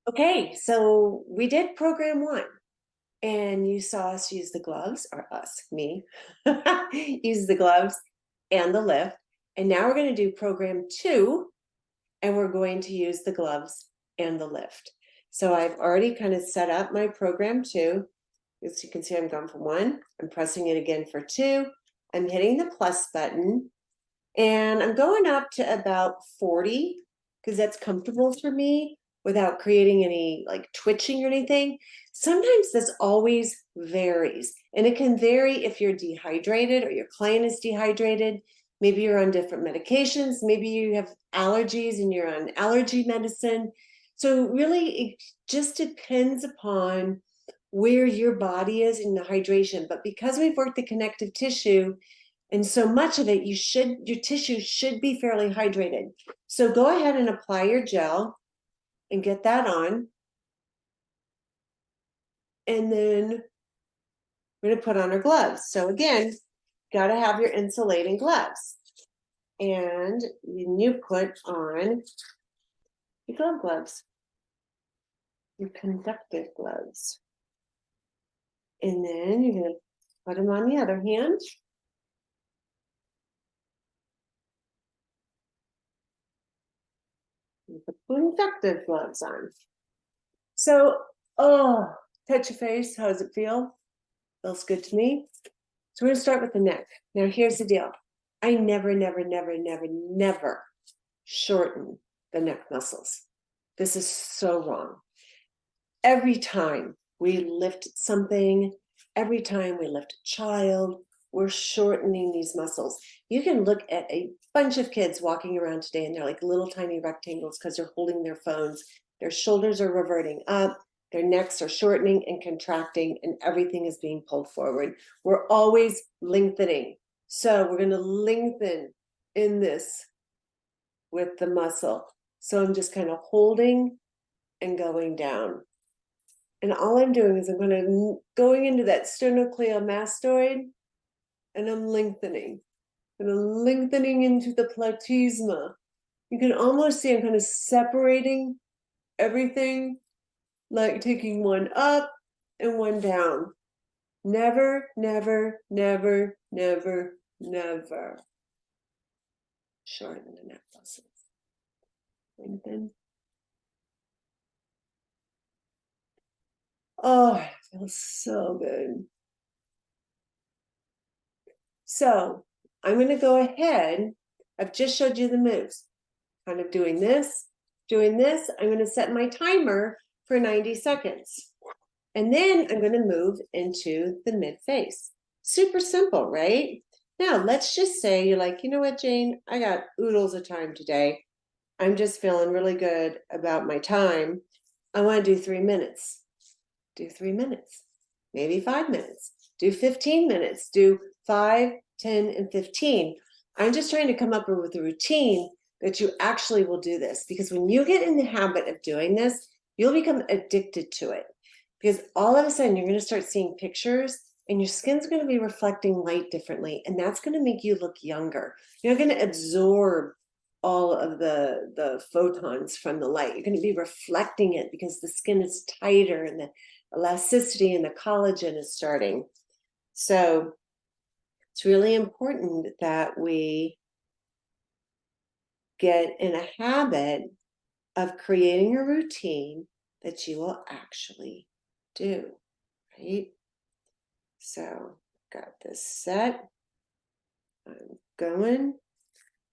Okay, so we did program one, and you saw us use the gloves, or us, me, use the gloves and the lift. And now we're going to do program two, and we're going to use the gloves and the lift. So I've already kind of set up my program two. As you can see, I'm going for one. I'm pressing it again for two. I'm hitting the plus button, and I'm going up to about 40 because that's comfortable for me without creating any like twitching or anything. Sometimes this always varies, and it can vary if you're dehydrated or your client is dehydrated. Maybe you're on different medications. Maybe you have allergies and you're on allergy medicine. So really, it just depends upon where your body is in the hydration. But because we've worked the connective tissue, and so much of it, your tissue should be fairly hydrated. So go ahead and apply your gel and get that on. And then we're gonna put on our gloves. So again, gotta have your insulating gloves. And then you put on your gloves, your conductive gloves. And then you're gonna put them on the other hand. You put conductive gloves on. So, oh, touch your face. How does it feel? Feels good to me. So we're gonna start with the neck. Now here's the deal. I never shorten the neck muscles. This is so wrong. Every time we lift something, every time we lift a child, we're shortening these muscles. You can look at a bunch of kids walking around today and they're like little tiny rectangles because they're holding their phones. Their shoulders are reverting up, their necks are shortening and contracting, and everything is being pulled forward. We're always lengthening. So we're going to lengthen in this with the muscle. So I'm just kind of holding and going down. And all I'm doing is going into that sternocleidomastoid, and I'm lengthening. And I'm lengthening into the platysma. You can almost see I'm kind of separating everything, like taking one up and one down. Never shorten the neck muscles. Lengthen. Oh, it feels so good. So I'm going to go ahead. I've just showed you the moves. Kind of doing this. I'm going to set my timer for 90 seconds. And then I'm going to move into the mid face. Super simple, right? Now, let's just say you're like, you know what, Jane? I got oodles of time today. I'm just feeling really good about my time. I want to do 3 minutes. Do 3 minutes, maybe 5 minutes, do 15 minutes, do 5, 10, and 15. I'm just trying to come up with a routine that you actually will do this, because when you get in the habit of doing this, you'll become addicted to it, because all of a sudden you're going to start seeing pictures and your skin's going to be reflecting light differently, and that's going to make you look younger. You're going to absorb all of the photons from the light. You're going to be reflecting it because the skin is tighter and the elasticity and the collagen is starting. So it's really important that we get in a habit of creating a routine that you will actually do, right? So got this set. I'm going.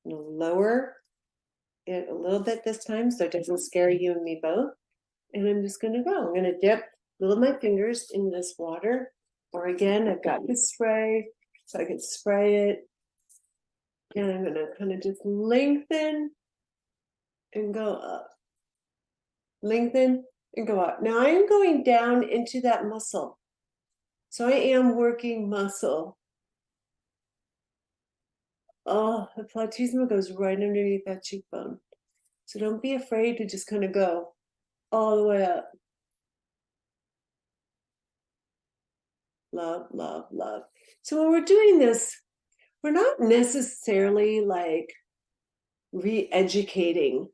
I'm going to lower it a little bit this time so it doesn't scare you and me both. And I'm just going to go. I'm going to dip little my fingers in this water. Or again, I've got this spray, so I can spray it. And I'm going to kind of just lengthen and go up. Lengthen and go up. Now I am going down into that muscle. So I am working muscle. Oh, the platysma goes right underneath that cheekbone. So don't be afraid to just kind of go all the way up. Love, love, love. So when we're doing this, we're not necessarily like re-educating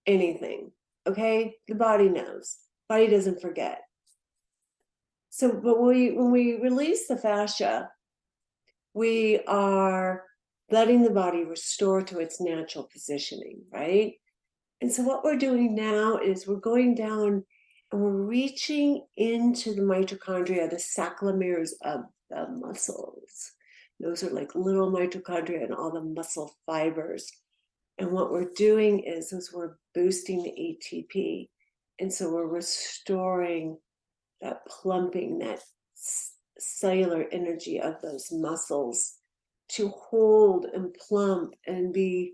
anything. Okay, the body knows. Body doesn't forget. So, but when we release the fascia, we are letting the body restore to its natural positioning, right? And so what we're doing now is we're going down and we're reaching into the mitochondria, the sarcomeres of the muscles. Those are like little mitochondria and all the muscle fibers. And what we're doing is we're boosting the ATP. And so we're restoring that plumping, that cellular energy of those muscles to hold and plump and be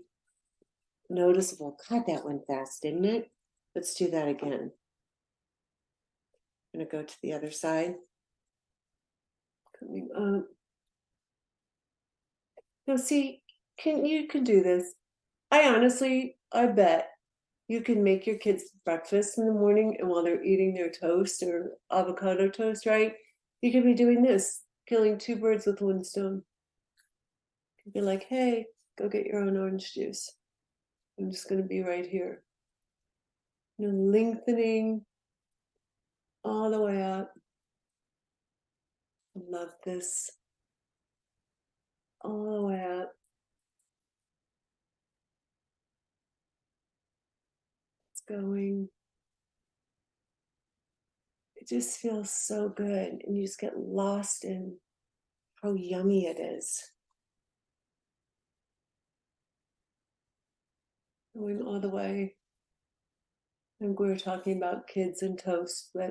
noticeable. God, that went fast, didn't it? Let's do that again. I'm going to go to the other side. Coming up. Now, see, you can do this. I bet you can make your kids breakfast in the morning, and while they're eating their toast or avocado toast, right? You could be doing this, killing two birds with one stone. You could be like, hey, go get your own orange juice. I'm just going to be right here. Lengthening all the way up. I love this. All the way up. It's going. It just feels so good. And you just get lost in how yummy it is. Going all the way. And we were talking about kids and toast, but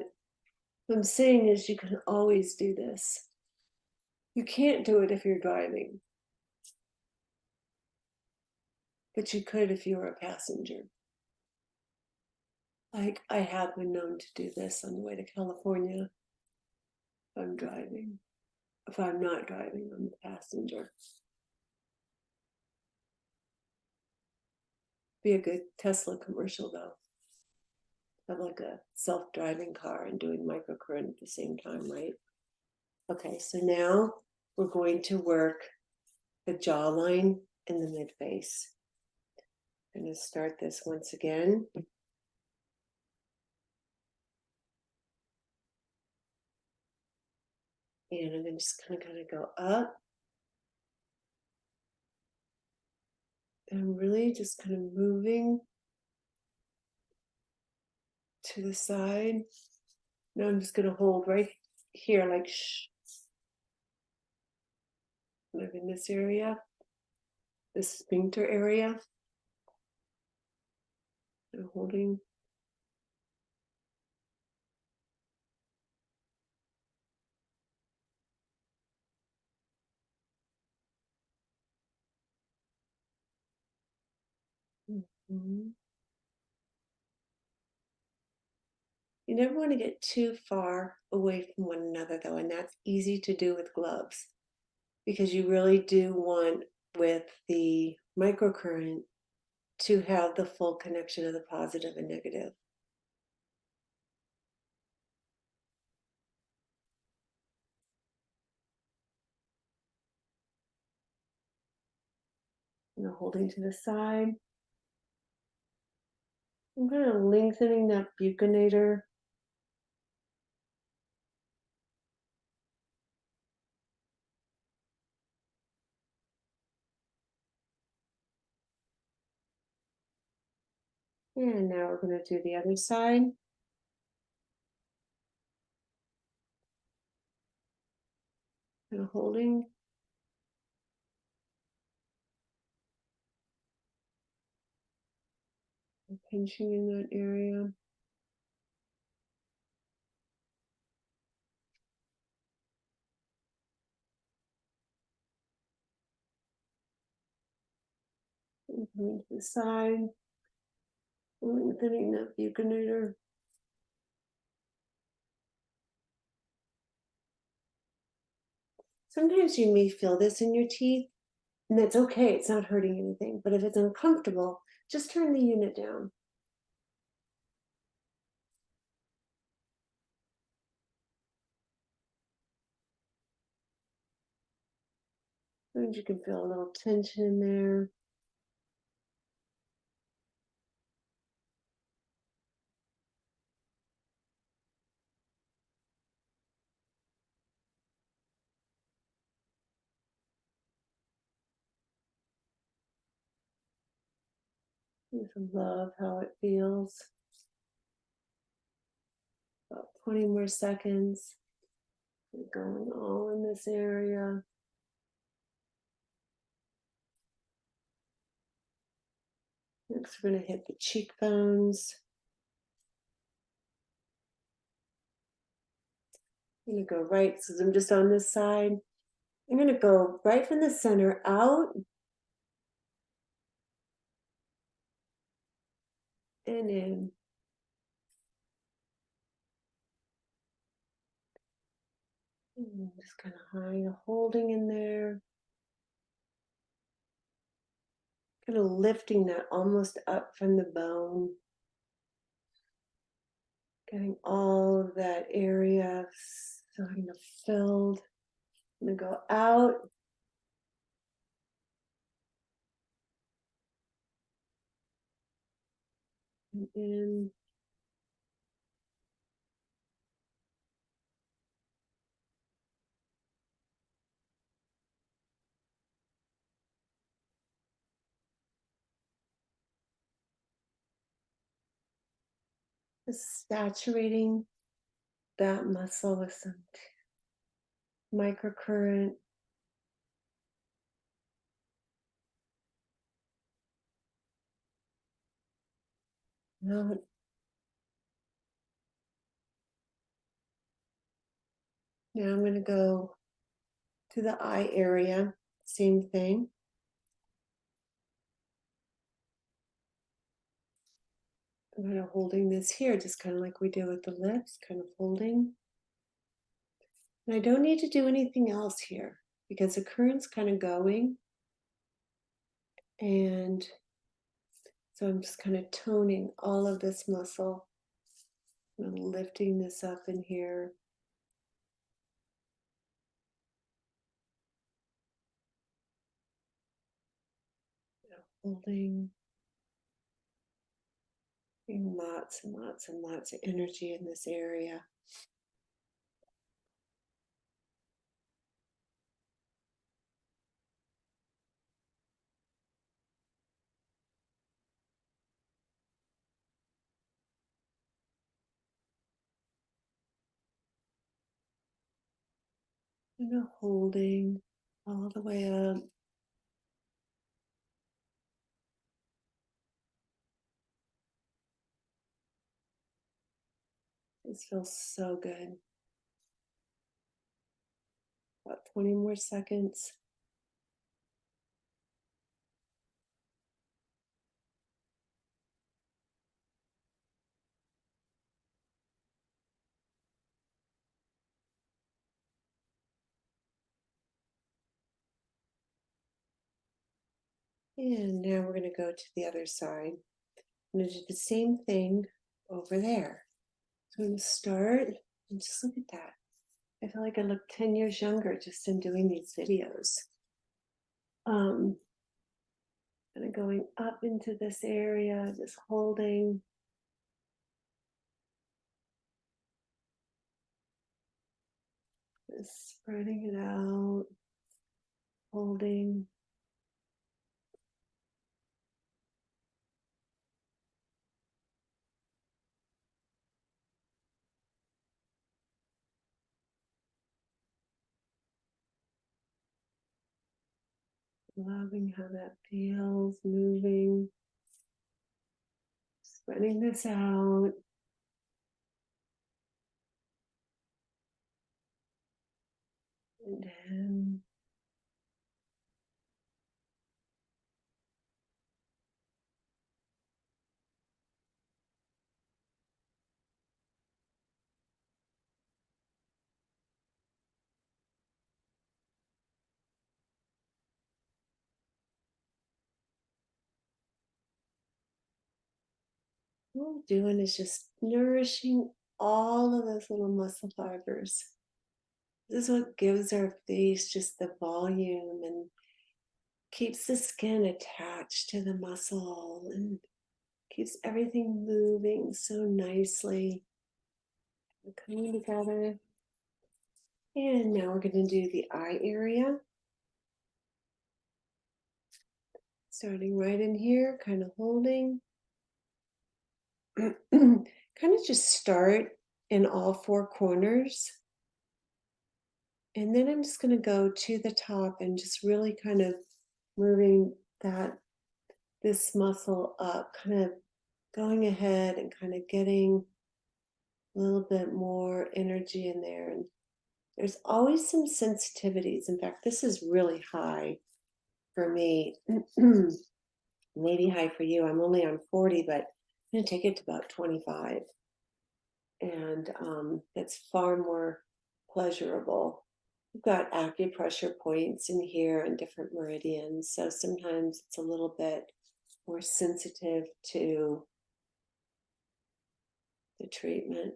what I'm saying is you can always do this. You can't do it if you're driving, but you could if you were a passenger. Like I have been known to do this on the way to California if I'm driving. If I'm not driving, I'm the passenger. Be a good Tesla commercial though. Have like a self-driving car and doing microcurrent at the same time, right? Okay, so now we're going to work the jawline and the mid face. I'm going to start this once again. And I'm just kind of go up. And I'm really just kind of moving to the side. Now I'm just going to hold right here, like kind of in this area, this sphincter area. I'm holding. Mm-hmm. You never want to get too far away from one another, though, and that's easy to do with gloves because you really do want, with the microcurrent, to have the full connection of the positive and negative. And holding to the side. I'm kind of lengthening that buccinator. And now we're going to do the other side. And holding. And pinching in that area. And coming to the side. Lengthening that buccinator. Sometimes you may feel this in your teeth, and that's okay. It's not hurting anything. But if it's uncomfortable, just turn the unit down. And you can feel a little tension in there. Just love how it feels. About 20 more seconds. Going all in this area. Next, we're going to hit the cheekbones. I'm going to go right, so I'm just on this side. I'm going to go right from the center out and in. And just kind of holding in there. Kind of lifting that almost up from the bone. Getting all of that area starting to filled. I'm going to go out. And in. Just saturating that muscle with some microcurrent. Now I'm going to go to the eye area. Same thing. I'm kind of holding this here, just kind of like we did with the lips, kind of holding. And I don't need to do anything else here because the current's kind of going. And so I'm just kind of toning all of this muscle. I'm lifting this up in here. Holding. Lots and lots and lots of energy in this area. And holding all the way up. This feels so good. About 20 more seconds. And now we're going to go to the other side. I'm going to do the same thing over there. So I'm going to start and just look at that. I feel like I look 10 years younger just in doing these videos. Kind of going up into this area, just holding. Just spreading it out, holding. Loving how that feels, moving, spreading this out. And then what we're doing is just nourishing all of those little muscle fibers. This is what gives our face just the volume and keeps the skin attached to the muscle and keeps everything moving so nicely. We're coming together. And now we're going to do the eye area. Starting right in here, kind of holding. Kind of just start in all four corners. And then I'm just going to go to the top and just really kind of moving this muscle up, kind of going ahead and kind of getting a little bit more energy in there. And there's always some sensitivities. In fact, this is really high for me. Maybe high for you. I'm only on 40, but I'm going to take it to about 25. And that's far more pleasurable. We've got acupressure points in here and different meridians. So sometimes it's a little bit more sensitive to the treatment.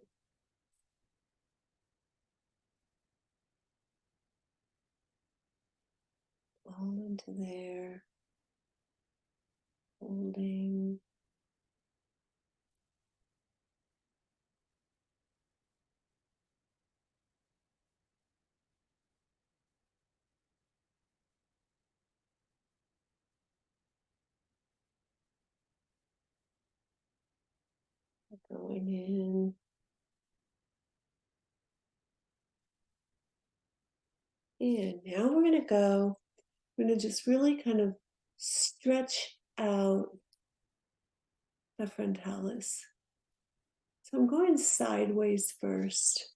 All into there. Holding. Going in. And now we're going to go. We're going to just really kind of stretch out the frontalis. So I'm going sideways first.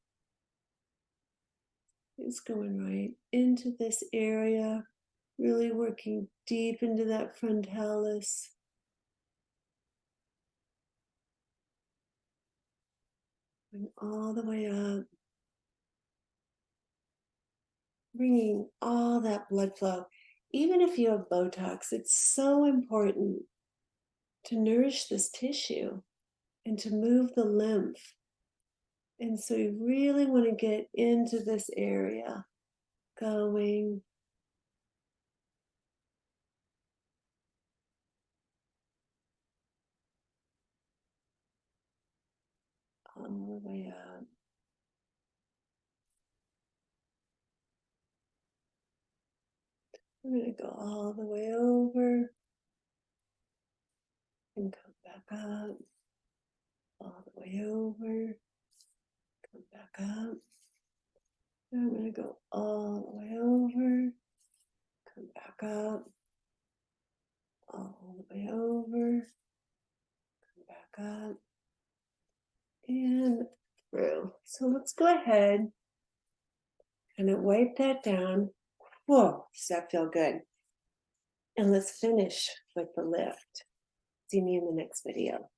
It's going right into this area, really working deep into that frontalis. Going all the way up. Bringing all that blood flow. Even if you have Botox, it's so important to nourish this tissue and to move the lymph. And so you really want to get into this area, going. All the way up. I'm going to go all the way over and come back up. All the way over, come back up. And I'm going to go all the way over, come back up, all the way over, come back up, and through. So let's go ahead and wipe that down. Whoa, does that feel good? And let's finish with the lift. See me in the next video.